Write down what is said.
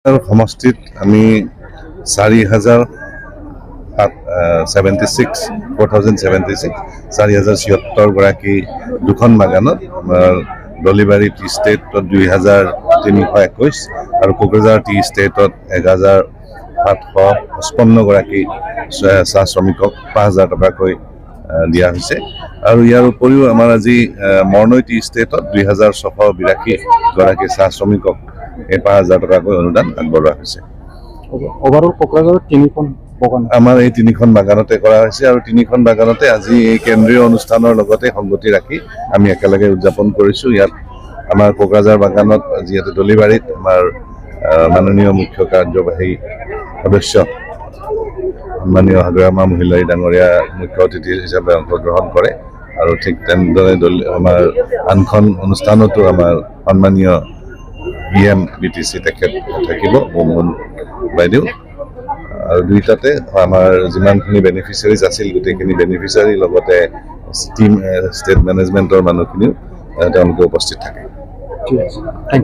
সমষ্টিত আমি 4,076 গৰাকী দুখন বাগানত আমাৰ দলিবাৰী টি ষ্টেটত 2,321 আৰু কোকৰাঝাৰ টি ষ্টেটত 1,755 গৰাকী চাহ শ্ৰমিকক 5,000 টকাকৈ দিয়া হৈছে আৰু ইয়াৰ উপৰিও আমাৰ আজি মৰণৈ টি ষ্টেটত 2,682 গৰাকী চাহ শ্ৰমিকক 5,000 টকাকৈ অনুদান আগবঢ়োৱা হৈছে। ওভাৰঅল কোকৰাঝাৰত তিনিখন বাগান আমাৰ এই তিনিখন বাগানতে কৰা হৈছে আৰু তিনিখন বাগানতে আজি এই কেন্দ্ৰীয় অনুষ্ঠানৰ লগতে সংগতি ৰাখি আমি একেলগে উদযাপন কৰিছোঁ। ইয়াত আমাৰ কোকৰাঝাৰ বাগানত যিহেতু দলিবাৰীত আমাৰ মাননীয় মুখ্য কাৰ্যবাহী সদস্য সন্মানীয় হাগ্ৰামা মহিলাই ডাঙৰীয়া মুখ্য অতিথি হিচাপে অংশগ্ৰহণ কৰে আৰু ঠিক তেনেদৰে আমাৰ আনখন অনুষ্ঠানতো আমাৰ সন্মানীয় BM BTC তেখেত থাকিব মোহন বাইদেউ আৰু দুইটাতে আমাৰ যিমানখিনি বেনিফিচিয়াৰিজ আছিল গোটেইখিনি বেনিফিচিয়াৰীৰ লগতে ষ্টেট মেনেজমেণ্টৰ মানুহখিনিও তেওঁলোকে উপস্থিত থাকে। ঠিক আছে, থেংক ইউ।